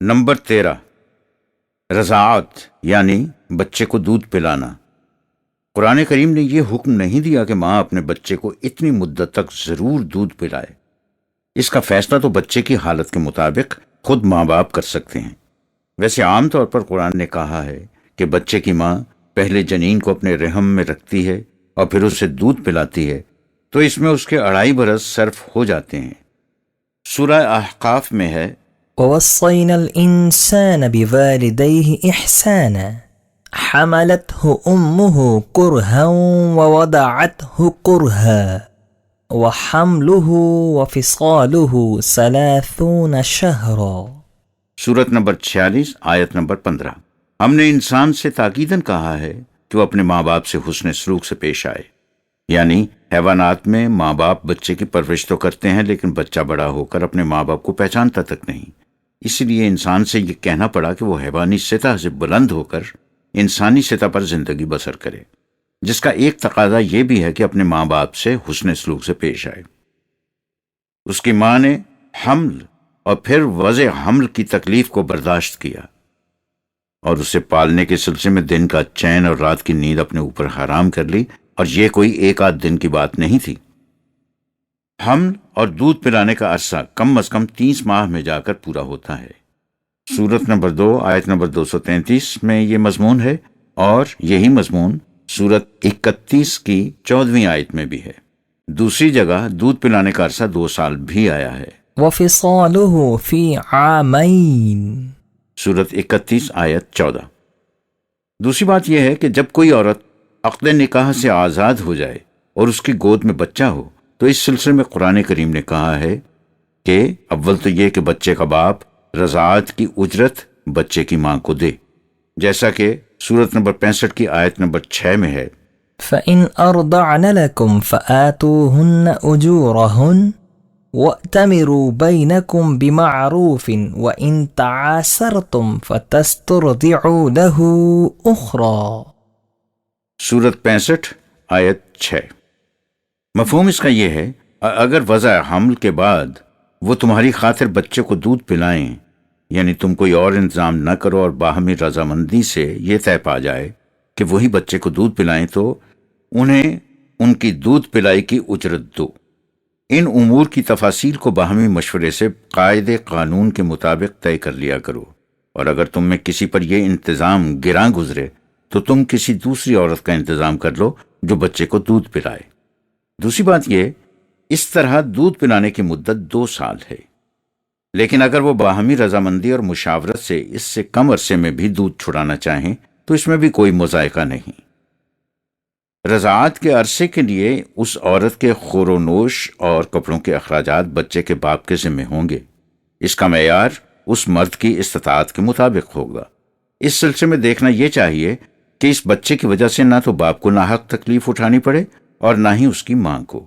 Number 13، رضاعت یعنی بچے کو دودھ پلانا۔ قرآن کریم نے یہ حکم نہیں دیا کہ ماں اپنے بچے کو اتنی مدت تک ضرور دودھ پلائے۔ اس کا فیصلہ تو بچے کی حالت کے مطابق خود ماں باپ کر سکتے ہیں۔ ویسے عام طور پر قرآن نے کہا ہے کہ بچے کی ماں پہلے جنین کو اپنے رحم میں رکھتی ہے اور پھر اسے دودھ پلاتی ہے، تو اس میں اس کے 2.5 برس صرف ہو جاتے ہیں۔ سورہ احقاف میں ہے ووصينا الإنسان بوالديه إحسانا حملته أمه كرها ووضعته كرها وحمله وفصاله 30 شهرا۔ سورت نمبر 46 آیت نمبر 15۔ ہم نے انسان سے تاکیداً کہا ہے کہ وہ اپنے ماں باپ سے حسن سلوک سے پیش آئے، یعنی حیوانات میں ماں باپ بچے کی پرورش تو کرتے ہیں لیکن بچہ بڑا ہو کر اپنے ماں باپ کو پہچانتا تک نہیں۔ اس لیے انسان سے یہ کہنا پڑا کہ وہ حیوانی سطح سے بلند ہو کر انسانی سطح پر زندگی بسر کرے، جس کا ایک تقاضا یہ بھی ہے کہ اپنے ماں باپ سے حسن سلوک سے پیش آئے۔ اس کی ماں نے حمل اور پھر وضع حمل کی تکلیف کو برداشت کیا اور اسے پالنے کے سلسلے میں دن کا چین اور رات کی نیند اپنے اوپر حرام کر لی، اور یہ کوئی ایک آدھ دن کی بات نہیں تھی۔ حمل اور دودھ پلانے کا عرصہ کم از کم 30 ماہ میں جا کر پورا ہوتا ہے۔ سورت نمبر 2 آیت نمبر 233 میں یہ مضمون ہے، اور یہی مضمون سورت 31 کی 14ویں آیت میں بھی ہے۔ دوسری جگہ دودھ پلانے کا عرصہ 2 سال بھی آیا ہے۔ وفصاله في عامين۔ سورت 31 آیت 14۔ دوسری بات یہ ہے کہ جب کوئی عورت عقد نکاح سے آزاد ہو جائے اور اس کی گود میں بچہ ہو، تو اس سلسلے میں قرآن کریم نے کہا ہے کہ اول تو یہ کہ بچے کا باپ رضاعت کی اجرت بچے کی ماں کو دے، جیسا کہ سورت نمبر 65 کی آیت نمبر 6 میں ہے فَإِنْ أَرْضَعْنَ لَكُمْ فَآتُوهُنَّ أُجُورَهُنَّ وَأْتَمِرُوا بَيْنَكُمْ بِمَعْرُوفٍ وَإِنْ تَعَاسَرْتُمْ فَتَسْتُرْضِعُوا لَهُ أُخْرَى۔ سورت 65 آیت 6۔ مفہوم اس کا یہ ہے، اگر وضع حمل کے بعد وہ تمہاری خاطر بچے کو دودھ پلائیں، یعنی تم کوئی اور انتظام نہ کرو اور باہمی رضامندی سے یہ طے پا جائے کہ وہی بچے کو دودھ پلائیں، تو انہیں ان کی دودھ پلائی کی اجرت دو۔ ان امور کی تفاصیل کو باہمی مشورے سے قاعدے قانون کے مطابق طے کر لیا کرو، اور اگر تم میں کسی پر یہ انتظام گراں گزرے تو تم کسی دوسری عورت کا انتظام کر لو جو بچے کو دودھ پلائے۔ دوسری بات یہ، اس طرح دودھ پلانے کی مدت 2 سال ہے، لیکن اگر وہ باہمی رضامندی اور مشاورت سے اس سے کم عرصے میں بھی دودھ چھڑانا چاہیں تو اس میں بھی کوئی مذائقہ نہیں۔ رضاعت کے عرصے کے لیے اس عورت کے خور و نوش اور کپڑوں کے اخراجات بچے کے باپ کے ذمہ ہوں گے۔ اس کا معیار اس مرد کی استطاعت کے مطابق ہوگا۔ اس سلسلے میں دیکھنا یہ چاہیے کہ اس بچے کی وجہ سے نہ تو باپ کو ناحق تکلیف اٹھانی پڑے اور نہ ہی اس کی ماں کو۔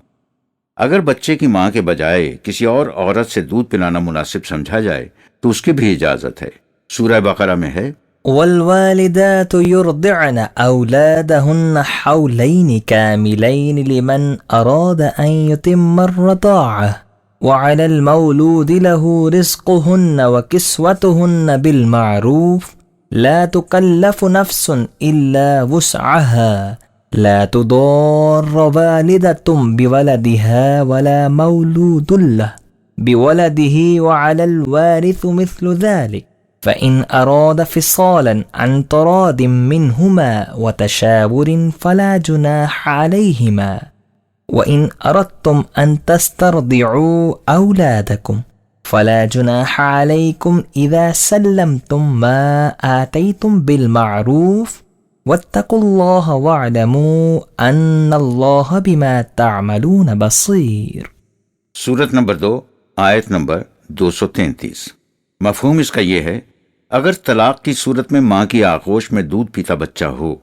اگر بچے کی ماں کے بجائے کسی اور عورت سے دودھ پلانا مناسب سمجھا جائے تو اس کی بھی اجازت ہے۔ سورہ بقرہ میں ہے والوالدات يرضعن أولادهن حولين كاملين لمن أراد أن يتم الرضاعة وعلى المولود له رزقهن وكسوتهن بالمعروف لا تكلف نفس إلا وسعها لا تضار والدة بولدها ولا مولود له بولده وعلى الوارث مثل ذلك فإن أراد فصالا عن تراض منهما وتشاور فلا جناح عليهما وإن أردتم أن تسترضعوا أولادكم فلا جناح عليكم إذا سلمتم ما آتيتم بالمعروف واتقوا الله واعلموا أن الله بما تعملون بصير۔ سورت نمبر 2 آیت نمبر 233۔ مفہوم اس کا یہ ہے، اگر طلاق کی صورت میں ماں کی آغوش میں دودھ پیتا بچہ ہو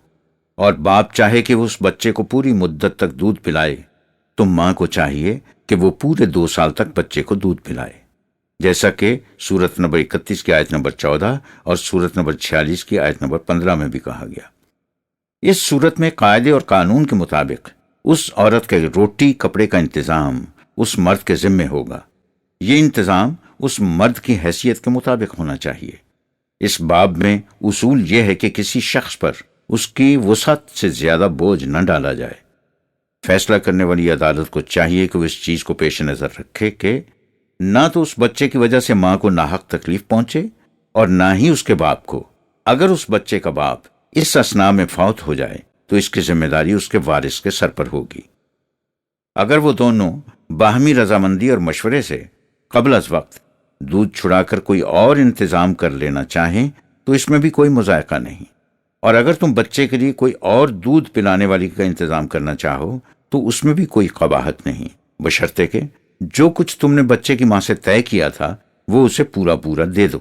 اور باپ چاہے کہ وہ اس بچے کو پوری مدت تک دودھ پلائے، تو ماں کو چاہیے کہ وہ پورے 2 سال تک بچے کو دودھ پلائے، جیسا کہ سورت نمبر 31 کی آیت نمبر 14 اور سورت نمبر 46 کی آیت نمبر 15 میں بھی کہا گیا۔ اس صورت میں قاعدے اور قانون کے مطابق اس عورت کے روٹی کپڑے کا انتظام اس مرد کے ذمے ہوگا۔ یہ انتظام اس مرد کی حیثیت کے مطابق ہونا چاہیے۔ اس باب میں اصول یہ ہے کہ کسی شخص پر اس کی وسعت سے زیادہ بوجھ نہ ڈالا جائے۔ فیصلہ کرنے والی عدالت کو چاہیے کہ وہ اس چیز کو پیش نظر رکھے کہ نہ تو اس بچے کی وجہ سے ماں کو ناحق تکلیف پہنچے اور نہ ہی اس کے باپ کو۔ اگر اس بچے کا باپ اس اثناء میں فوت ہو جائے تو اس کی ذمہ داری اس کے وارث کے سر پر ہوگی۔ اگر وہ دونوں باہمی رضامندی اور مشورے سے قبل از وقت دودھ چھڑا کر کوئی اور انتظام کر لینا چاہیں تو اس میں بھی کوئی مذائقہ نہیں، اور اگر تم بچے کے لیے کوئی اور دودھ پلانے والی کا انتظام کرنا چاہو تو اس میں بھی کوئی قباحت نہیں، بشرطے کہ جو کچھ تم نے بچے کی ماں سے طے کیا تھا وہ اسے پورا پورا دے دو۔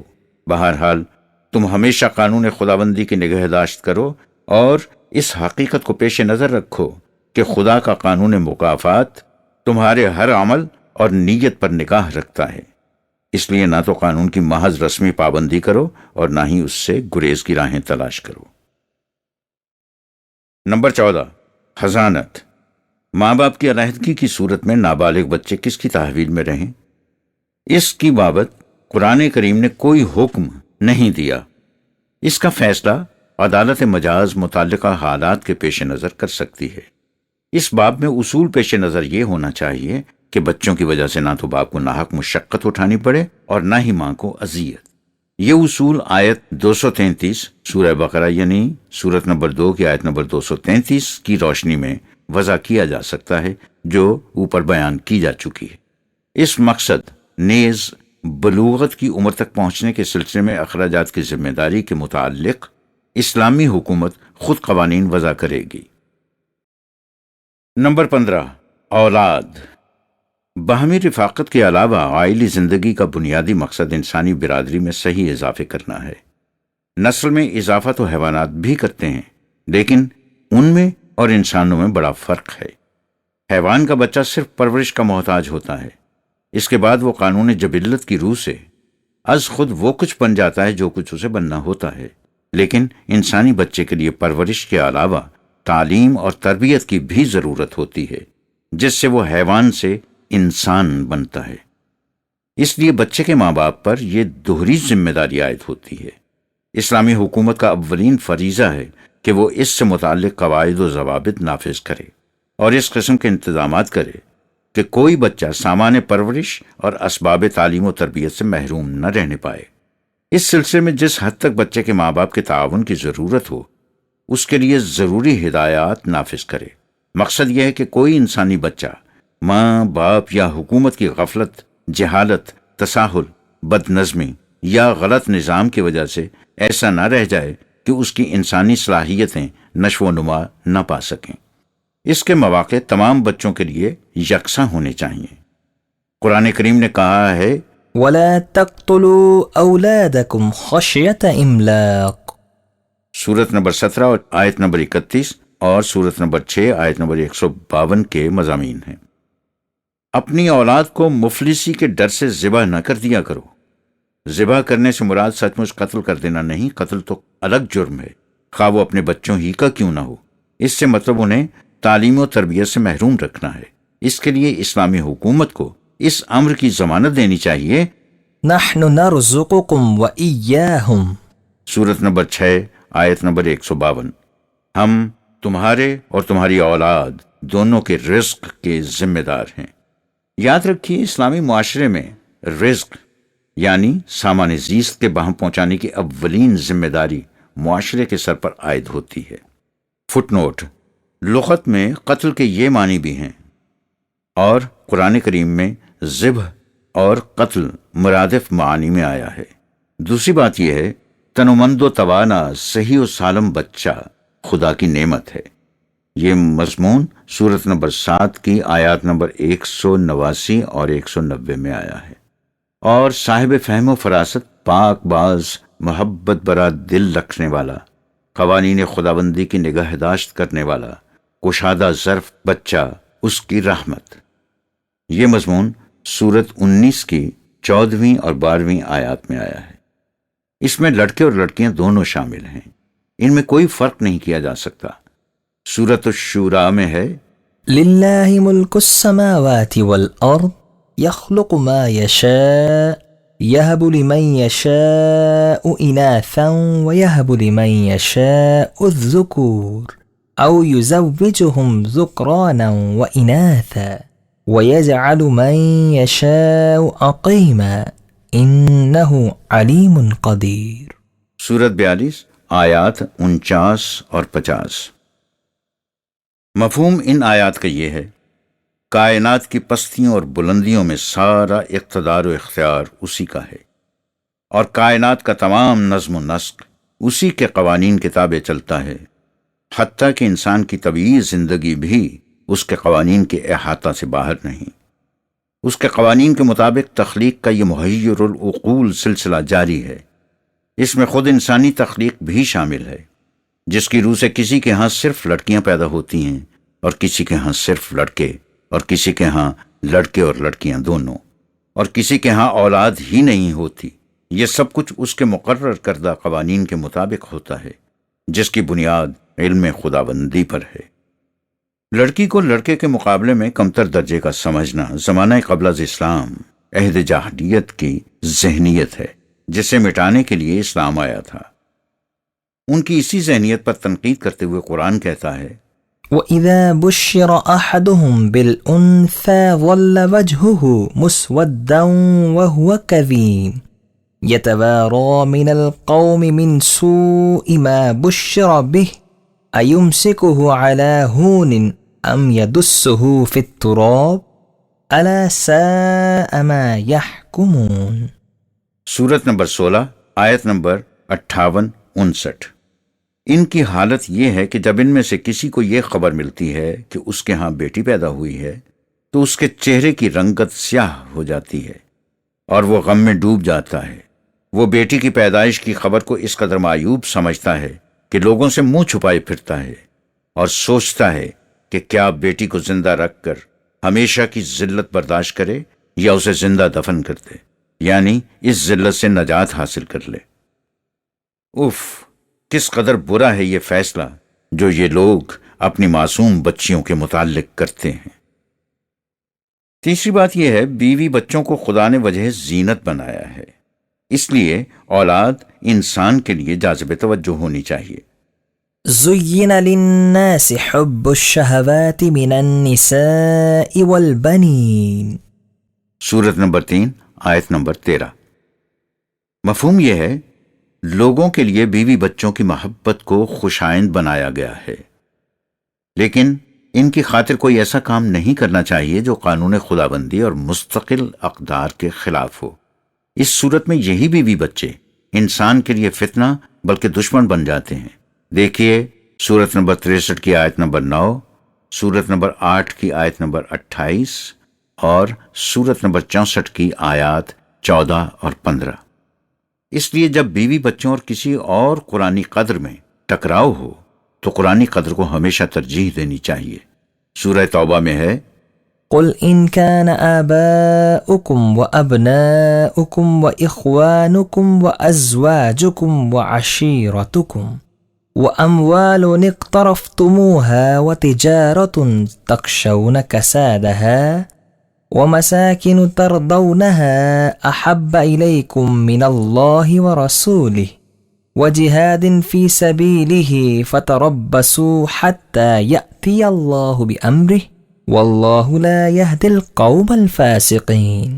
بہرحال تم ہمیشہ قانون خداوندی کی نگہداشت کرو اور اس حقیقت کو پیش نظر رکھو کہ خدا کا قانون مکافات تمہارے ہر عمل اور نیت پر نگاہ رکھتا ہے، اس لیے نہ تو قانون کی محض رسمی پابندی کرو اور نہ ہی اس سے گریز کی راہیں تلاش کرو۔ نمبر 14، حضانت۔ ماں باپ کی علیحدگی کی صورت میں نابالغ بچے کس کی تحویل میں رہیں، اس کی بابت قرآن کریم نے کوئی حکم نہیں دیا۔ اس کا فیصلہ عدالت مجاز متعلقہ حالات کے پیش نظر کر سکتی ہے۔ اس باب میں اصول پیش نظر یہ ہونا چاہیے کہ بچوں کی وجہ سے نہ تو باپ کو ناحق مشقت اٹھانی پڑے اور نہ ہی ماں کو اذیت۔ یہ اصول آیت 233 سورہ بقرہ یعنی سورت نمبر 2 کی آیت نمبر 233 کی روشنی میں وضع کیا جا سکتا ہے جو اوپر بیان کی جا چکی ہے۔ اس مقصد نیز بلوغت کی عمر تک پہنچنے کے سلسلے میں اخراجات کی ذمہ داری کے متعلق اسلامی حکومت خود قوانین وضع کرے گی۔ نمبر 15، اولاد۔ باہمی رفاقت کے علاوہ عائلی زندگی کا بنیادی مقصد انسانی برادری میں صحیح اضافے کرنا ہے۔ نسل میں اضافہ تو حیوانات بھی کرتے ہیں، لیکن ان میں اور انسانوں میں بڑا فرق ہے۔ حیوان کا بچہ صرف پرورش کا محتاج ہوتا ہے، اس کے بعد وہ قانون جبلت کی روح سے از خود وہ کچھ بن جاتا ہے جو کچھ اسے بننا ہوتا ہے، لیکن انسانی بچے کے لیے پرورش کے علاوہ تعلیم اور تربیت کی بھی ضرورت ہوتی ہے، جس سے وہ حیوان سے انسان بنتا ہے۔ اس لیے بچے کے ماں باپ پر یہ دوہری ذمہ داری عائد ہوتی ہے۔ اسلامی حکومت کا اولین فریضہ ہے کہ وہ اس سے متعلق قواعد و ضوابط نافذ کرے اور اس قسم کے انتظامات کرے کہ کوئی بچہ سامان پرورش اور اسباب تعلیم و تربیت سے محروم نہ رہنے پائے۔ اس سلسلے میں جس حد تک بچے کے ماں باپ کے تعاون کی ضرورت ہو اس کے لیے ضروری ہدایات نافذ کرے۔ مقصد یہ ہے کہ کوئی انسانی بچہ ماں باپ یا حکومت کی غفلت، جہالت، تساہل، بد نظمی یا غلط نظام کی وجہ سے ایسا نہ رہ جائے کہ اس کی انسانی صلاحیتیں نشو و نما نہ پا سکیں۔ اس کے مواقع تمام بچوں کے لیے یکساں ہونے چاہیے۔ قرآن کریم نے کہا ہے وَلَا تَقْتُلُوا أَوْلَادَكُمْ خَشْيَةَ إِمْلَاقٍ، سورت نمبر 17 اور آیت نمبر 31 اور سورت نمبر 6 آیت نمبر 152 کے مضامین ہیں۔ اپنی اولاد کو مفلسی کے ڈر سے ذبح نہ کر دیا کرو۔ ذبح کرنے سے مراد سچ مچ قتل کر دینا نہیں، قتل تو الگ جرم ہے، خواہ وہ اپنے بچوں ہی کا کیوں نہ ہو۔ اس سے مطلب انہیں تعلیم و تربیت سے محروم رکھنا ہے۔ اس کے لیے اسلامی حکومت کو اس امر کی ضمانت دینی چاہیے۔ نحن نرزقكم وإياهم، سورت نمبر 6 آیت نمبر 152، ہم تمہارے اور تمہاری اولاد دونوں کے رزق کے ذمہ دار ہیں۔ یاد رکھیے اسلامی معاشرے میں رزق یعنی سامان زیست کے باہم پہنچانے کی اولین ذمہ داری معاشرے کے سر پر عائد ہوتی ہے۔ فٹ نوٹ، لغت میں قتل کے یہ معنی بھی ہیں اور قرآن کریم میں ذبح اور قتل مرادف معانی میں آیا ہے۔ دوسری بات یہ ہے تنومند و توانا صحیح و سالم بچہ خدا کی نعمت ہے۔ یہ مضمون سورت نمبر 7 کی آیات نمبر 189 اور 190 میں آیا ہے۔ اور صاحب فہم و فراست، پاک باز، محبت برا دل رکھنے والا، قوانین خداوندی کی نگہداشت کرنے والا، کشادہ ظرف بچہ اس کی رحمت۔ یہ مضمون سورت 19 کی 14ویں اور 12ویں آیات میں آیا ہے۔ اس میں لڑکے اور لڑکیاں دونوں شامل ہیں، ان میں کوئی فرق نہیں کیا جا سکتا۔ سورت الشورى میں ہے للہ ملک السماوات والارض یخلق ما یشاء يهب لمن يشاء إناثا ويهب لمن يشاء الذكور أو يزوجهم ذكرانا وإناثا ويجعل من يشاء عقيما إنه عليم قدير۔ سورت 42 آیات 49 اور 50۔ مفہوم ان آیات کا یہ ہے، کائنات کی پستیوں اور بلندیوں میں سارا اقتدار و اختیار اسی کا ہے، اور کائنات کا تمام نظم و نسق اسی کے قوانین کے تابع چلتا ہے، حتیٰ کہ انسان کی طبیعی زندگی بھی اس کے قوانین کے احاطہ سے باہر نہیں۔ اس کے قوانین کے مطابق تخلیق کا یہ محیر العقول سلسلہ جاری ہے۔ اس میں خود انسانی تخلیق بھی شامل ہے، جس کی روح سے کسی کے ہاں صرف لڑکیاں پیدا ہوتی ہیں اور کسی کے ہاں صرف لڑکے، اور کسی کے ہاں لڑکے اور لڑکیاں دونوں، اور کسی کے ہاں اولاد ہی نہیں ہوتی۔ یہ سب کچھ اس کے مقرر کردہ قوانین کے مطابق ہوتا ہے، جس کی بنیاد علم خداوندی پر ہے۔ لڑکی کو لڑکے کے مقابلے میں کمتر درجے کا سمجھنا زمانہ قبل از اسلام عہد جاہلیت کی ذہنیت ہے، جسے مٹانے کے لیے اسلام آیا تھا۔ ان کی اسی ذہنیت پر تنقید کرتے ہوئے قرآن کہتا ہے، وَإِذَا بُشِّرَ أَحَدُهُمْ بِالْأُنثَى ظَلَّ وَجْهُهُ مُسْوَدًّا وَهُوَ كَظِيمٌ يَتَوَارَى مِنَ الْقَوْمِ مِنْ سُوءِ مَا بُشِّرَ بِهِ أَيُمْسِكُهُ عَلَى هُونٍ أَمْ يَدُسُّهُ فِي التُّرَابِ أَلَا سَاءَ مَا يَحْكُمُونَ۔ سورت نمبر 16 آیت نمبر 58-59۔ ان کی حالت یہ ہے کہ جب ان میں سے کسی کو یہ خبر ملتی ہے کہ اس کے ہاں بیٹی پیدا ہوئی ہے تو اس کے چہرے کی رنگت سیاہ ہو جاتی ہے اور وہ غم میں ڈوب جاتا ہے۔ وہ بیٹی کی پیدائش کی خبر کو اس قدر معیوب سمجھتا ہے کہ لوگوں سے منہ چھپائے پھرتا ہے اور سوچتا ہے کہ کیا بیٹی کو زندہ رکھ کر ہمیشہ کی ذلت برداشت کرے یا اسے زندہ دفن کر دے، یعنی اس ذلت سے نجات حاصل کر لے۔ اف، کس قدر برا ہے یہ فیصلہ جو یہ لوگ اپنی معصوم بچیوں کے متعلق کرتے ہیں۔ تیسری بات یہ ہے، بیوی بچوں کو خدا نے وجہ زینت بنایا ہے، اس لیے اولاد انسان کے لیے جاذب توجہ ہونی چاہیے۔ زُيِّنَ لِلنَّاسِ حُبُّ الشَّهَوَاتِ مِنَ النِّسَاءِ وَالْبَنِينَ۔ سورت نمبر 3 آیت نمبر 13۔ مفہوم یہ ہے، لوگوں کے لیے بیوی بچوں کی محبت کو خوشائند بنایا گیا ہے، لیکن ان کی خاطر کوئی ایسا کام نہیں کرنا چاہیے جو قانون خداوندی اور مستقل اقدار کے خلاف ہو۔ اس صورت میں یہی بیوی بچے انسان کے لیے فتنہ بلکہ دشمن بن جاتے ہیں۔ دیکھیے سورت نمبر 63 کی آیت نمبر 9، سورت نمبر 8 کی آیت نمبر 28 اور سورت نمبر 64 کی آیات 14 اور 15۔ اس لیے جب بیوی بچوں اور کسی اور قرآنی قدر میں ٹکراؤ ہو تو قرآنی قدر کو ہمیشہ ترجیح دینی چاہیے۔ سورہ توبہ میں ہے، قل إن كان آباؤكم وأبناؤكم وإخوانكم وأزواجكم وعشيرتكم وأموال اقترفتموها وتجارة تخشون كسادها ومساكن ترضونها أحب إليكم من الله ورسوله وجهاد في سبيله فتربصوا حتى يأتي الله بأمره واللہ لا يهدي القوم الفاسقین۔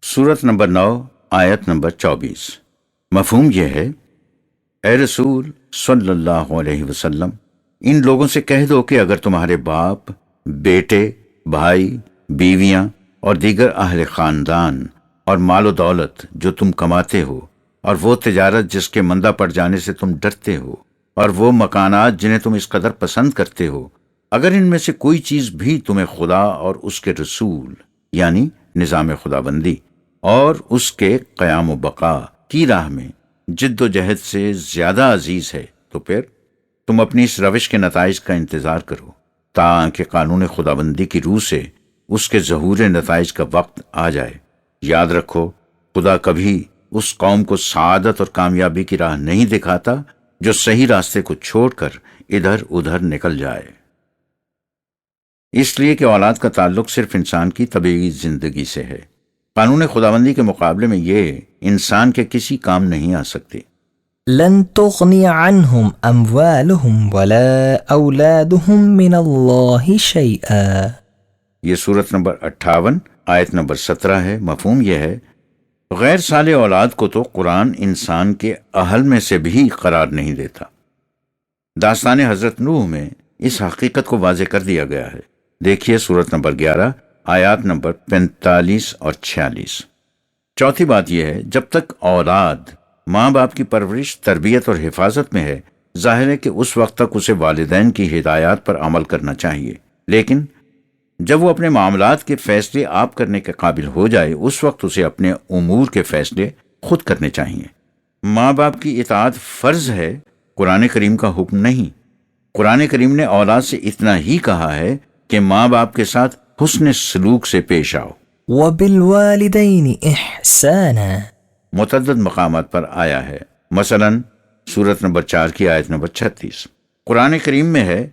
سورت نمبر 9 آیت نمبر 24۔ مفہوم یہ ہے، اے رسول صلی اللہ علیہ وسلم، ان لوگوں سے کہہ دو کہ اگر تمہارے باپ، بیٹے، بھائی، بیویاں اور دیگر اہل خاندان اور مال و دولت جو تم کماتے ہو، اور وہ تجارت جس کے مندہ پڑ جانے سے تم ڈرتے ہو، اور وہ مکانات جنہیں تم اس قدر پسند کرتے ہو، اگر ان میں سے کوئی چیز بھی تمہیں خدا اور اس کے رسول یعنی نظام خداوندی اور اس کے قیام و بقا کی راہ میں جد و جہد سے زیادہ عزیز ہے تو پھر تم اپنی اس روش کے نتائج کا انتظار کرو تاکہ قانون خداوندی کی روح سے اس کے ظہور نتائج کا وقت آ جائے۔ یاد رکھو، خدا کبھی اس قوم کو سعادت اور کامیابی کی راہ نہیں دکھاتا جو صحیح راستے کو چھوڑ کر ادھر ادھر نکل جائے۔ اس لیے کہ اولاد کا تعلق صرف انسان کی طبیعی زندگی سے ہے، قانون خداوندی کے مقابلے میں یہ انسان کے کسی کام نہیں آ سکتے۔ لن تغني عنهم أموالهم ولا أولادهم من الله شيئا۔ یہ سورت نمبر 58 آیت نمبر 17 ہے۔ مفہوم یہ ہے غیر صالح اولاد کو تو قرآن انسان کے اہل میں سے بھی قرار نہیں دیتا۔ داستان حضرت نوح میں اس حقیقت کو واضح کر دیا گیا ہے۔ دیکھیے سورت نمبر 11 آیات نمبر 45 اور 46۔ چوتھی بات یہ ہے جب تک اولاد ماں باپ کی پرورش، تربیت اور حفاظت میں ہے، ظاہر ہے کہ اس وقت تک اسے والدین کی ہدایات پر عمل کرنا چاہیے، لیکن جب وہ اپنے معاملات کے فیصلے آپ کرنے کے قابل ہو جائے اس وقت اسے اپنے امور کے فیصلے خود کرنے چاہیے۔ ماں باپ کی اطاعت فرض ہے، قرآن کریم کا حکم نہیں۔ قرآن کریم نے اولاد سے اتنا ہی کہا ہے کہ ماں باپ کے ساتھ حسن سلوک سے پیش آؤ۔ وبالوالدین احسانا۔ متعدد مقامات پر آیا ہے، مثلا سورت نمبر 4 کی آیت نمبر 36۔ قرآن کریم میں ہے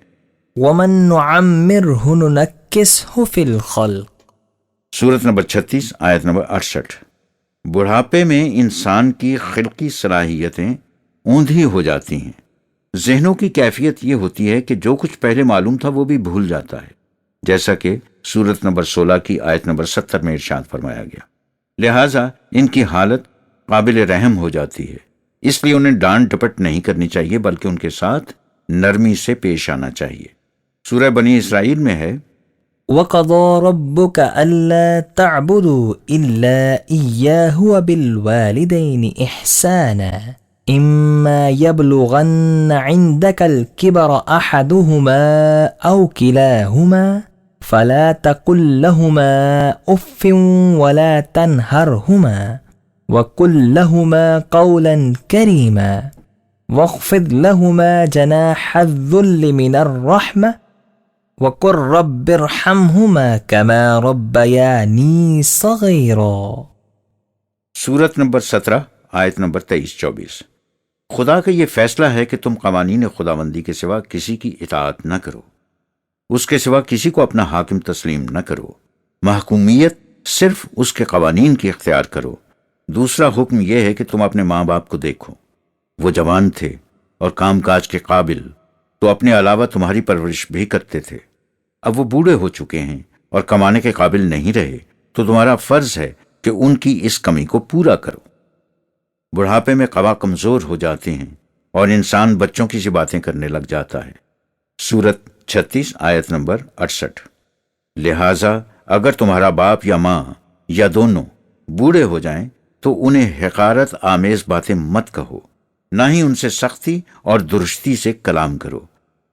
ومن نعمره ننکسه فی الخلق۔ سورت نمبر 36 آیت نمبر 68۔ بڑھاپے میں انسان کی خلقی صلاحیتیں اوندھی ہو جاتی ہیں۔ ذہنوں کی کیفیت یہ ہوتی ہے کہ جو کچھ پہلے معلوم تھا وہ بھی بھول جاتا ہے، جیسا کہ سورت نمبر 16 کی آیت نمبر 70 میں ارشاد فرمایا گیا۔ لہٰذا ان کی حالت قابل رحم ہو جاتی ہے، اس لیے انہیں ڈانٹ ڈپٹ نہیں کرنی چاہیے بلکہ ان کے ساتھ نرمی سے پیش آنا چاہیے۔ سورہ بنی اسرائیل میں ہے وَقَضَى رَبُّكَ أَلَّا تَعْبُدُوا إِلَّا إِيَّاهُ وَبِالْوَالِدَيْنِ إِحْسَانًا إِمَّا يَبْلُغَنَّ عِندَكَ الْكِبَرَ أَحَدُهُمَا أَوْ كِلَاهُمَا فَلَا تَقُل لَّهُمَا أُفٍّ وَلَا تَنْهَرْهُمَا وَقُل لَّهُمَا قَوْلًا كَرِيمًا وَاخْفِضْ لَهُمَا جَنَاحَ الذُّلِّ مِنَ الرَّحْمَةِ وَقُل رَّبِّ ارْحَمْهُمَا كَمَا رَبَّيَانِي صَغِيرًا۔ سورت نمبر 17 آیت نمبر 23-24۔ خدا کا یہ فیصلہ ہے کہ تم قوانین خداوندی کے سوا کسی کی اطاعت نہ کرو، اس کے سوا کسی کو اپنا حاکم تسلیم نہ کرو، محکومیت صرف اس کے قوانین کی اختیار کرو۔ دوسرا حکم یہ ہے کہ تم اپنے ماں باپ کو دیکھو، وہ جوان تھے اور کام کاج کے قابل، تو اپنے علاوہ تمہاری پرورش بھی کرتے تھے۔ اب وہ بوڑھے ہو چکے ہیں اور کمانے کے قابل نہیں رہے، تو تمہارا فرض ہے کہ ان کی اس کمی کو پورا کرو۔ بڑھاپے میں قوا کمزور ہو جاتے ہیں اور انسان بچوں کی سی باتیں کرنے لگ جاتا ہے۔ سورت 36 آیت نمبر 68۔ لہٰذا اگر تمہارا باپ یا ماں یا دونوں بوڑھے ہو جائیں تو انہیں حقارت آمیز باتیں مت کہو، نہ ہی ان سے سختی اور درستی سے کلام کرو،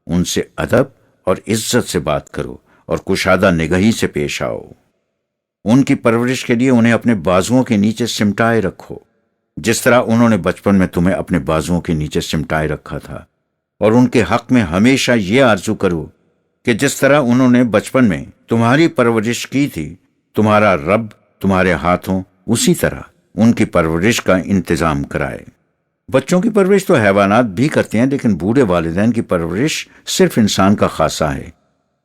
ان سے ادب اور عزت سے بات کرو اور کشادہ نگہی سے پیش آؤ۔ ان کی پرورش کے لیے انہیں اپنے بازوؤں کے نیچے سمٹائے رکھو، جس طرح انہوں نے بچپن میں تمہیں اپنے بازوؤں کے نیچے سمٹائے رکھا تھا، اور ان کے حق میں ہمیشہ یہ آرزو کرو کہ جس طرح انہوں نے بچپن میں تمہاری پرورش کی تھی، تمہارا رب تمہارے ہاتھوں اسی طرح ان کی پرورش کا انتظام کرائے۔ بچوں کی پرورش تو حیوانات بھی کرتے ہیں، لیکن بوڑھے والدین کی پرورش صرف انسان کا خاصہ ہے،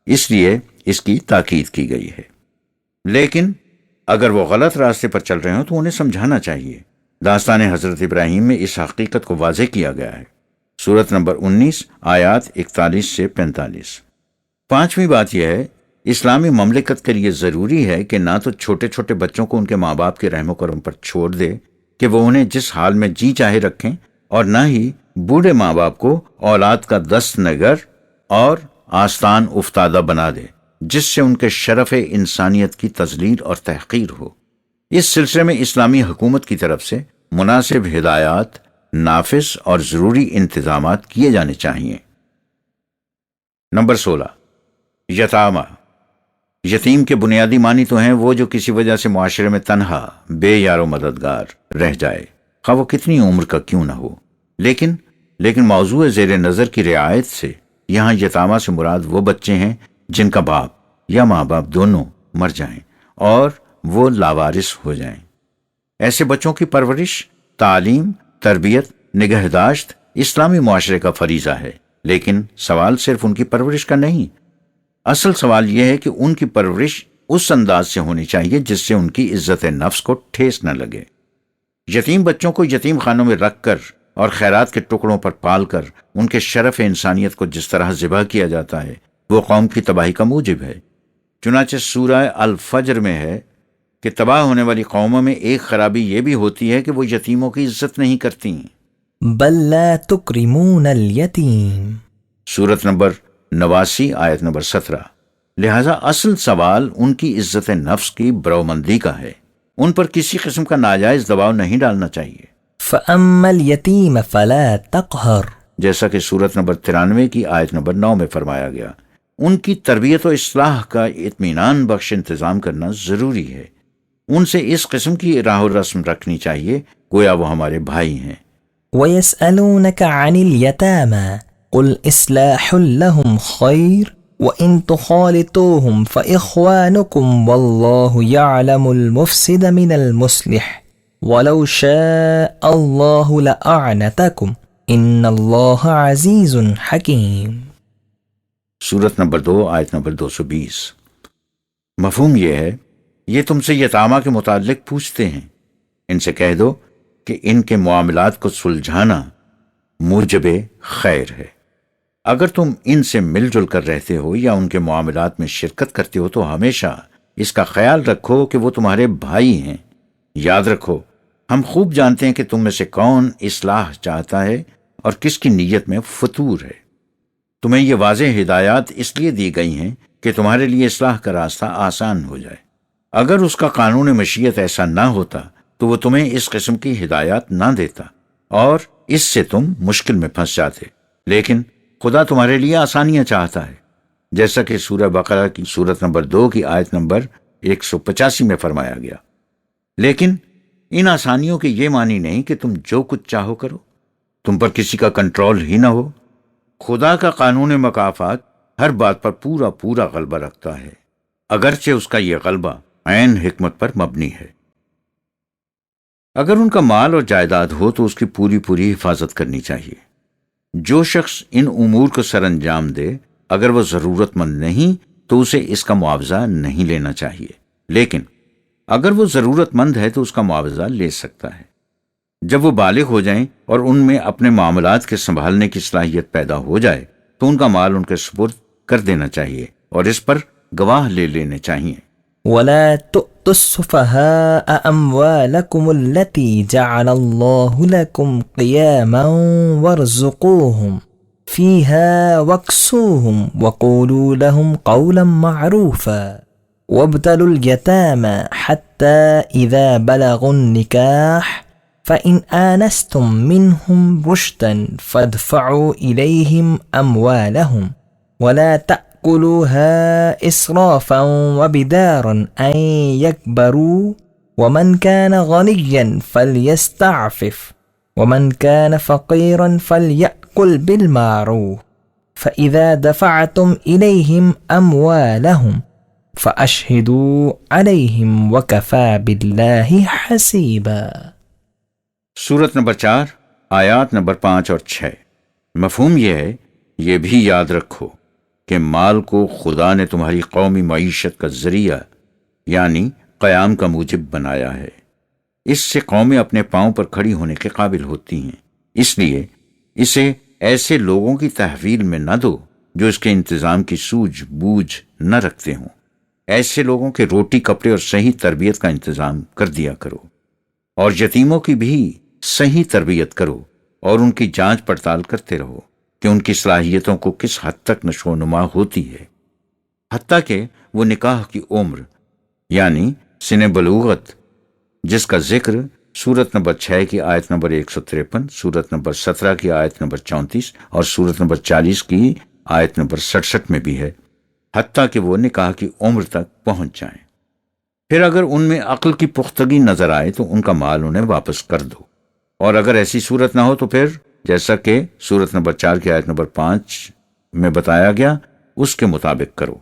اس لیے اس کی تاکید کی گئی ہے۔ لیکن اگر وہ غلط راستے پر چل رہے ہوں تو انہیں سمجھانا چاہیے۔ داستان حضرت ابراہیم میں اس حقیقت کو واضح کیا گیا ہے۔ سورت نمبر 19 آیات 41 سے 45۔ پانچویں بات یہ ہے، اسلامی مملکت کے لیے ضروری ہے کہ نہ تو چھوٹے چھوٹے بچوں کو ان کے ماں باپ کے رحم و کرم پر چھوڑ دے کہ وہ انہیں جس حال میں جی چاہے رکھیں، اور نہ ہی بوڑھے ماں باپ کو اولاد کا دست نگر اور آستان افتادہ بنا دے جس سے ان کے شرف انسانیت کی تذلیل اور تحقیر ہو۔ اس سلسلے میں اسلامی حکومت کی طرف سے مناسب ہدایات نافذ اور ضروری انتظامات کیے جانے چاہیے۔ نمبر 16، یتامہ۔ یتیم کے بنیادی معنی تو ہیں وہ جو کسی وجہ سے معاشرے میں تنہا، بے یار و مددگار رہ جائے، خواہ وہ کتنی عمر کا کیوں نہ ہو۔ لیکن موضوع زیر نظر کی رعایت سے یہاں یتامہ سے مراد وہ بچے ہیں جن کا باپ یا ماں باپ دونوں مر جائیں اور وہ لاوارث ہو جائیں۔ ایسے بچوں کی پرورش، تعلیم، تربیت، نگہداشت اسلامی معاشرے کا فریضہ ہے، لیکن سوال صرف ان کی پرورش کا نہیں، اصل سوال یہ ہے کہ ان کی پرورش اس انداز سے ہونی چاہیے جس سے ان کی عزت نفس کو ٹھیس نہ لگے۔ یتیم بچوں کو یتیم خانوں میں رکھ کر اور خیرات کے ٹکڑوں پر پال کر ان کے شرف انسانیت کو جس طرح ذبح کیا جاتا ہے وہ قوم کی تباہی کا موجب ہے۔ چنانچہ سورہ الفجر میں ہے کہ تباہ ہونے والی قوموں میں ایک خرابی یہ بھی ہوتی ہے کہ وہ یتیموں کی عزت نہیں کرتی۔ بل لا تکرمون الیتیم۔ سورت نمبر 89 آیت نمبر 17۔ لہذا اصل سوال ان کی عزت نفس کی برومندی کا ہے، ان پر کسی قسم کا ناجائز دباؤ نہیں ڈالنا چاہیے۔ فَأَمَّا الْيَتِيمَ فَلَا تَقْهَرْ، جیسا کہ سورت نمبر 93 کی آیت نمبر 9 میں فرمایا گیا، ان کی تربیت و اصلاح کا اطمینان بخش انتظام کرنا ضروری ہے، ان سے اس قسم کی راہ و رسم رکھنی چاہیے گویا وہ ہمارے بھائی ہیں۔ وَيَسْأَلُونَكَ عَنِ الْيَتَامَى قُلْ إِصْلَاحٌ لَهُمْ خَيْرٌ وَإِن تُخَالِطُوهُمْ فَإِخْوَانُكُمْ وَاللَّهُ يَعْلَمُ الْمُفْسِدَ مِنَ الْمُصْلِحِ وَلَوْ شَاءَ اللَّهُ لَأَعْنَتَكُمْ إِنَّ اللَّهَ عَزِيزٌ حَكِيمٌ۔ سورت نمبر 2 آیت نمبر 220۔ مفہوم یہ ہے، یہ تم سے یتامہ کے متعلق پوچھتے ہیں، ان سے کہہ دو کہ ان کے معاملات کو سلجھانا موجب خیر ہے۔ اگر تم ان سے مل جل کر رہتے ہو یا ان کے معاملات میں شرکت کرتے ہو تو ہمیشہ اس کا خیال رکھو کہ وہ تمہارے بھائی ہیں۔ یاد رکھو، ہم خوب جانتے ہیں کہ تم میں سے کون اصلاح چاہتا ہے اور کس کی نیت میں فتور ہے۔ تمہیں یہ واضح ہدایات اس لیے دی گئی ہیں کہ تمہارے لیے اصلاح کا راستہ آسان ہو جائے۔ اگر اس کا قانون مشیت ایسا نہ ہوتا تو وہ تمہیں اس قسم کی ہدایات نہ دیتا اور اس سے تم مشکل میں پھنس جاتے، لیکن خدا تمہارے لیے آسانیاں چاہتا ہے، جیسا کہ سورہ بقرہ کی سورت نمبر 2 کی آیت نمبر 185 میں فرمایا گیا۔ لیکن ان آسانیوں کے یہ معنی نہیں کہ تم جو کچھ چاہو کرو، تم پر کسی کا کنٹرول ہی نہ ہو۔ خدا کا قانون مکافات ہر بات پر پورا غلبہ رکھتا ہے، اگرچہ اس کا یہ غلبہ عین حکمت پر مبنی ہے۔ اگر ان کا مال اور جائیداد ہو تو اس کی پوری حفاظت کرنی چاہیے۔ جو شخص ان امور کو سر انجام دے اگر وہ ضرورت مند نہیں تو اسے اس کا معاوضہ نہیں لینا چاہیے، لیکن اگر وہ ضرورت مند ہے تو اس کا معاوضہ لے سکتا ہے۔ جب وہ بالغ ہو جائیں اور ان میں اپنے معاملات کے سنبھالنے کی صلاحیت پیدا ہو جائے تو ان کا مال ان کے سپرد کر دینا چاہیے اور اس پر گواہ لے لینے چاہیے۔ وَلَا تُؤْتُوا السُّفَهَاءَ أَمْوَالَكُمُ الَّتِي جَعَلَ اللَّهُ لَكُمْ قِيَامًا وَارْزُقُوهُمْ فِيهَا وَاكْسُوهُمْ وَقُولُوا لَهُمْ قَوْلًا مَعْرُوفًا وَابْتَلُوا الْيَتَامَى حَتَّى إِذَا بَلَغُوا النِّكَاحَ فَإِنْ آنَسْتُمْ مِنْهُمْ رُشْدًا فَادْفَعُوا إِلَيْهِمْ أَمْوَالَهُمْ وَلَا تأكلوها إسرافا وبدارا أن يكبروا ومن كان غنيا فليستعفف ومن كان فقيرا فليأكل بالمعروف فإذا دفعتم إليهم أموالهم فأشهدوا عليهم وكفى بالله حسيبا۔ سورت نمبر 4 آیات نمبر 5 اور 6۔ مفہوم یہ ہے، یہ بھی یاد رکھو کہ مال کو خدا نے تمہاری قومی معیشت کا ذریعہ یعنی قیام کا موجب بنایا ہے۔ اس سے قومیں اپنے پاؤں پر کھڑی ہونے کے قابل ہوتی ہیں، اس لیے اسے ایسے لوگوں کی تحویل میں نہ دو جو اس کے انتظام کی سوجھ بوجھ نہ رکھتے ہوں۔ ایسے لوگوں کے روٹی کپڑے اور صحیح تربیت کا انتظام کر دیا کرو، اور یتیموں کی بھی صحیح تربیت کرو اور ان کی جانچ پڑتال کرتے رہو کہ ان کی صلاحیتوں کو کس حد تک نشو و نما ہوتی ہے، حتیٰ کہ وہ نکاح کی عمر یعنی سن بلوغت جس کا ذکر سورت نمبر 6 کی آیت نمبر 153، سورت نمبر 17 کی آیت نمبر 34 اور سورت نمبر 40 کی آیت نمبر 67 میں بھی ہے، حتیٰ کہ وہ نکاح کی عمر تک پہنچ جائیں۔ پھر اگر ان میں عقل کی پختگی نظر آئے تو ان کا مال انہیں واپس کر دو، اور اگر ایسی صورت نہ ہو تو پھر جیسا کہ سورت نمبر 4 کی آیت نمبر 5 میں بتایا گیا اس کے مطابق کرو،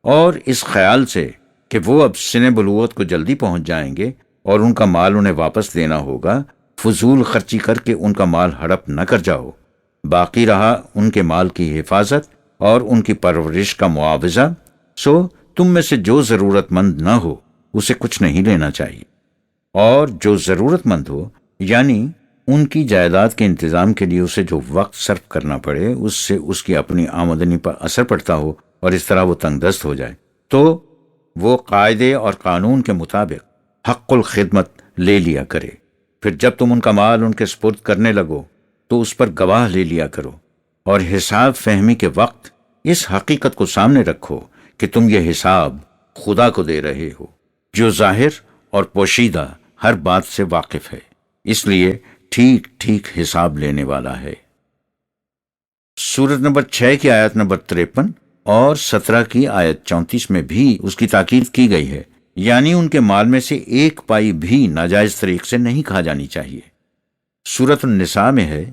اور اس خیال سے کہ وہ اب سن بلوغت کو جلدی پہنچ جائیں گے اور ان کا مال انہیں واپس دینا ہوگا، فضول خرچی کر کے ان کا مال ہڑپ نہ کر جاؤ۔ باقی رہا ان کے مال کی حفاظت اور ان کی پرورش کا معاوضہ، سو تم میں سے جو ضرورت مند نہ ہو اسے کچھ نہیں لینا چاہیے، اور جو ضرورت مند ہو یعنی ان کی جائیداد کے انتظام کے لیے اسے جو وقت صرف کرنا پڑے اس سے اس کی اپنی آمدنی پر اثر پڑتا ہو اور اس طرح وہ تنگ دست ہو جائے، تو وہ قاعدے اور قانون کے مطابق حق الخدمت لے لیا کرے۔ پھر جب تم ان کا مال ان کے سپرد کرنے لگو تو اس پر گواہ لے لیا کرو، اور حساب فہمی کے وقت اس حقیقت کو سامنے رکھو کہ تم یہ حساب خدا کو دے رہے ہو، جو ظاہر اور پوشیدہ ہر بات سے واقف ہے، اس لیے ٹھیک ٹھیک حساب لینے والا ہے۔ سورت نمبر 6 کی آیت نمبر 53 اور 17 کی آیت 34 میں بھی اس کی تاکید کی گئی ہے، یعنی ان کے مال میں سے ایک پائی بھی ناجائز طریق سے نہیں کھا جانی چاہیے۔ سورت النساء میں ہے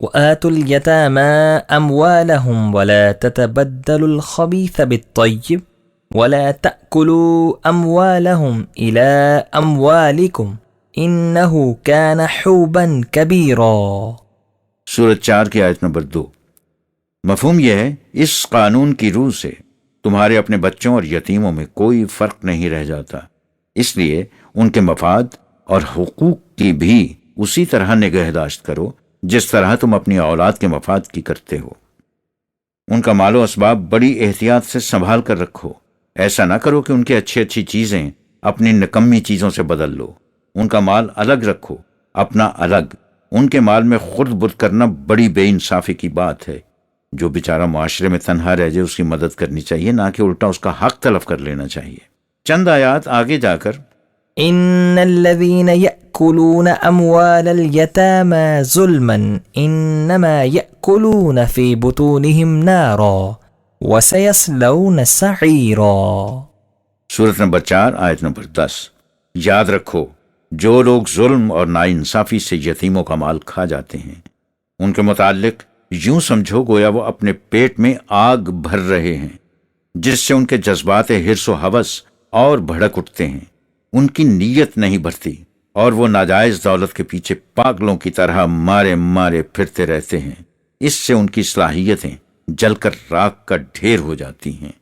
وآتوا اليتامى أموالهم ولا تتبدلوا الخبيث بالطيب ولا تأكلوا أموالهم إلى أموالكم إنه كان حوبا كبيرا۔ سورت 4 کی آیت نمبر 2۔ مفہوم یہ ہے اس قانون کی روح سے تمہارے اپنے بچوں اور یتیموں میں کوئی فرق نہیں رہ جاتا، اس لیے ان کے مفاد اور حقوق کی بھی اسی طرح نگہداشت کرو جس طرح تم اپنی اولاد کے مفاد کی کرتے ہو۔ ان کا مال و اسباب بڑی احتیاط سے سنبھال کر رکھو، ایسا نہ کرو کہ ان کی اچھی چیزیں اپنی نکمی چیزوں سے بدل لو۔ ان کا مال الگ رکھو، اپنا الگ۔ ان کے مال میں خرد برد کرنا بڑی بے انصافی کی بات ہے۔ جو بیچارہ معاشرے میں تنہا رہ جائے اس کی مدد کرنی چاہیے، نہ کہ الٹا اس کا حق تلف کر لینا چاہیے۔ چند آیات آگے جا کر إن الذين يأكلون أموال اليتامى ظلما إنما يأكلون في بطونهم نارا وسيصلون سعيرا۔ سورت نمبر 4 آیت نمبر 10۔ یاد رکھو جو لوگ ظلم اور ناانصافی سے یتیموں کا مال کھا جاتے ہیں، ان کے متعلق یوں سمجھو گویا وہ اپنے پیٹ میں آگ بھر رہے ہیں، جس سے ان کے جذبات حرص و ہوس اور بھڑک اٹھتے ہیں، ان کی نیت نہیں بھرتی، اور وہ ناجائز دولت کے پیچھے پاگلوں کی طرح مارے مارے پھرتے رہتے ہیں۔ اس سے ان کی صلاحیتیں جل کر راکھ کا ڈھیر ہو جاتی ہیں۔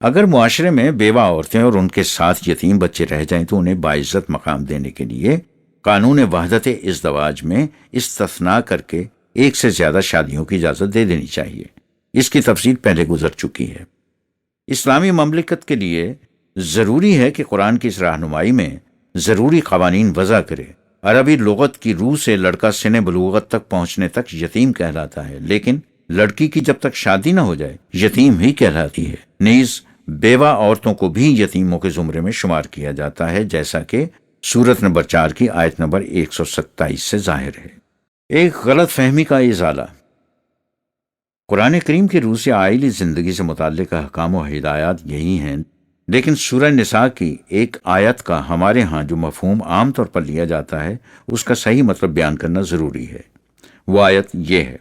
اگر معاشرے میں بیوہ عورتیں اور ان کے ساتھ یتیم بچے رہ جائیں تو انہیں باعزت مقام دینے کے لیے قانون وحدت ازدواج میں استثناء کر کے ایک سے زیادہ شادیوں کی اجازت دے دینی چاہیے۔ اس کی تفصیل پہلے گزر چکی ہے۔ اسلامی مملکت کے لیے ضروری ہے کہ قرآن کی اس رہنمائی میں ضروری قوانین وضع کرے۔ عربی لغت کی روح سے لڑکا سن بلوغت تک پہنچنے تک یتیم کہلاتا ہے، لیکن لڑکی کی جب تک شادی نہ ہو جائے یتیم ہی کہلاتی ہے۔ نیز بیوہ عورتوں کو بھی یتیموں کے زمرے میں شمار کیا جاتا ہے، جیسا کہ سورت نمبر 4 کی آیت نمبر 127 سے ظاہر ہے۔ ایک غلط فہمی کا ازالہ۔ قرآن کریم کی روح سے عائلی زندگی سے متعلق احکام و ہدایات یہی ہیں، لیکن سورہ نساء کی ایک آیت کا ہمارے ہاں جو مفہوم عام طور پر لیا جاتا ہے اس کا صحیح مطلب بیان کرنا ضروری ہے۔ وہ آیت یہ ہے: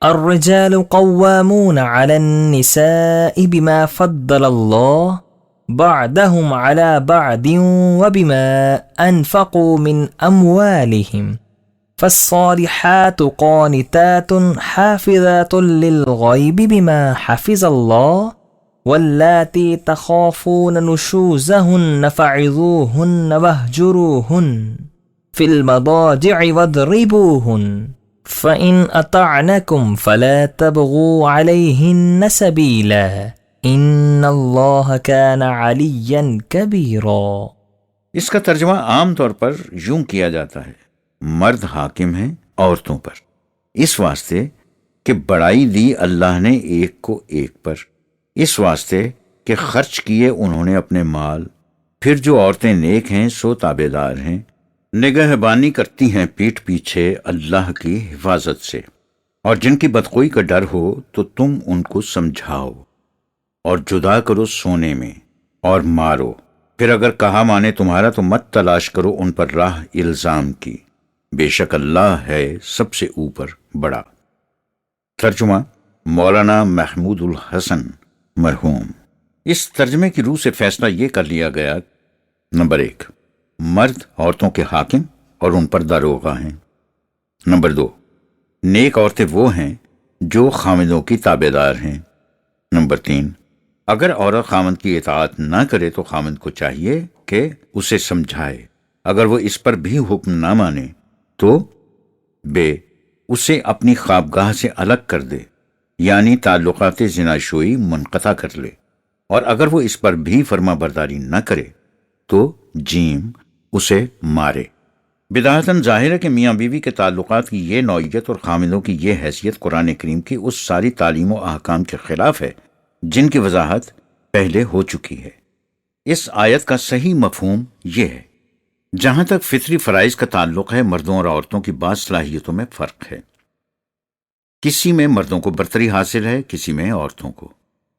الرجال قوامون على النساء بما فضل الله بعضهم على بعض وبما أنفقوا من أموالهم فالصالحات قانتات حافظات للغيب بما حفظ الله واللاتي تخافون نشوزهن فعظوهن واهجروهن في المضاجع واضربوهن فَإِنْ أَطَعْنَكُمْ فَلَا تَبْغُوا عَلَيْهِنَّ سَبِيلًا إِنَّ اللَّهَ كَانَ عَلِيًّا كَبِيرًا۔ اس کا ترجمہ عام طور پر یوں کیا جاتا ہے: مرد حاکم ہیں عورتوں پر، اس واسطے کہ بڑائی دی اللہ نے ایک کو ایک پر، اس واسطے کہ خرچ کیے انہوں نے اپنے مال، پھر جو عورتیں نیک ہیں سو تابعدار ہیں، نگہبانی کرتی ہیں پیٹھ پیچھے اللہ کی حفاظت سے، اور جن کی بدخوئی کا ڈر ہو تو تم ان کو سمجھاؤ، اور جدا کرو سونے میں اور مارو، پھر اگر کہا مانے تمہارا تو مت تلاش کرو ان پر راہ الزام کی، بے شک اللہ ہے سب سے اوپر بڑا۔ ترجمہ مولانا محمود الحسن مرحوم۔ اس ترجمے کی روح سے فیصلہ یہ کر لیا گیا: نمبر 1، مرد عورتوں کے حاکم اور ان پر داروغہ ہیں۔ نمبر 2، نیک عورتیں وہ ہیں جو خامدوں کی تابعدار ہیں۔ نمبر 3، اگر عورت خامند کی اطاعت نہ کرے تو خامند کو چاہیے کہ اسے سمجھائے، اگر وہ اس پر بھی حکم نہ مانے تو اسے اپنی خوابگاہ سے الگ کر دے، یعنی تعلقات زناشویی منقطع کر لے، اور اگر وہ اس پر بھی فرما برداری نہ کرے تو اسے مارے۔ بداہتاً ظاہر ہے کہ میاں بیوی کے تعلقات کی یہ نوعیت اور خامندوں کی یہ حیثیت قرآن کریم کی اس ساری تعلیم و احکام کے خلاف ہے جن کی وضاحت پہلے ہو چکی ہے۔ اس آیت کا صحیح مفہوم یہ ہے، جہاں تک فطری فرائض کا تعلق ہے، مردوں اور عورتوں کی بعض صلاحیتوں میں فرق ہے۔ کسی میں مردوں کو برتری حاصل ہے، کسی میں عورتوں کو۔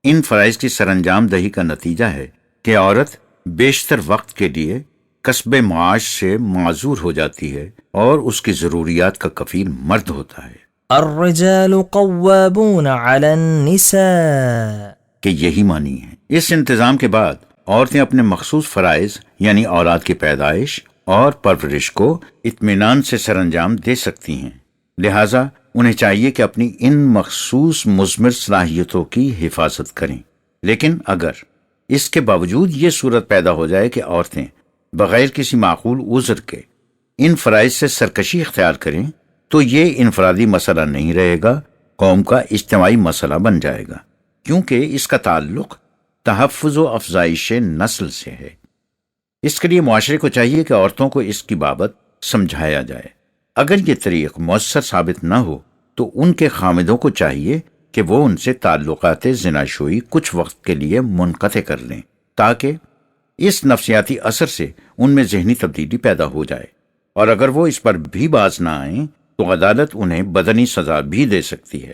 ان فرائض کی سر انجام دہی کا نتیجہ ہے کہ عورت بیشتر وقت کے لیے کسب معاش سے معذور ہو جاتی ہے اور اس کی ضروریات کا کفیل مرد ہوتا ہے۔ الرجال قوامون علی النساء، کہ یہی معنی ہے۔ اس انتظام کے بعد عورتیں اپنے مخصوص فرائض یعنی اولاد کی پیدائش اور پرورش کو اطمینان سے سر انجام دے سکتی ہیں، لہٰذا انہیں چاہیے کہ اپنی ان مخصوص مضمر صلاحیتوں کی حفاظت کریں۔ لیکن اگر اس کے باوجود یہ صورت پیدا ہو جائے کہ عورتیں بغیر کسی معقول عذر کے ان فرائض سے سرکشی اختیار کریں تو یہ انفرادی مسئلہ نہیں رہے گا، قوم کا اجتماعی مسئلہ بن جائے گا، کیونکہ اس کا تعلق تحفظ و افزائش نسل سے ہے۔ اس کے لیے معاشرے کو چاہیے کہ عورتوں کو اس کی بابت سمجھایا جائے۔ اگر یہ طریق مؤثر ثابت نہ ہو تو ان کے خامدوں کو چاہیے کہ وہ ان سے تعلقات زناشویی کچھ وقت کے لیے منقطع کر لیں، تاکہ اس نفسیاتی اثر سے ان میں ذہنی تبدیلی پیدا ہو جائے، اور اگر وہ اس پر بھی باز نہ آئیں تو عدالت انہیں بدنی سزا بھی دے سکتی ہے۔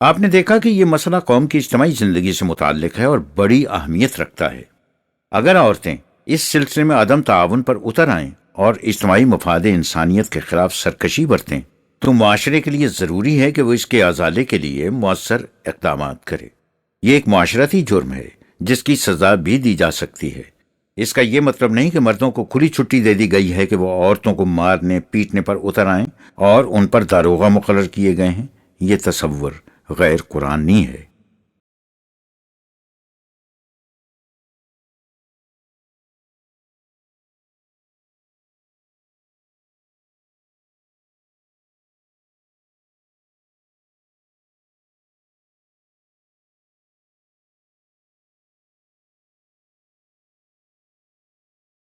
آپ نے دیکھا کہ یہ مسئلہ قوم کی اجتماعی زندگی سے متعلق ہے اور بڑی اہمیت رکھتا ہے۔ اگر عورتیں اس سلسلے میں عدم تعاون پر اتر آئیں اور اجتماعی مفاد انسانیت کے خلاف سرکشی برتیں تو معاشرے کے لیے ضروری ہے کہ وہ اس کے ازالے کے لیے مؤثر اقدامات کرے۔ یہ ایک معاشرتی جرم ہے جس کی سزا بھی دی جا سکتی ہے۔ اس کا یہ مطلب نہیں کہ مردوں کو کھلی چھٹی دے دی گئی ہے کہ وہ عورتوں کو مارنے پیٹنے پر اتر آئیں اور ان پر داروغہ مقرر کیے گئے ہیں۔ یہ تصور غیر قرآنی ہے۔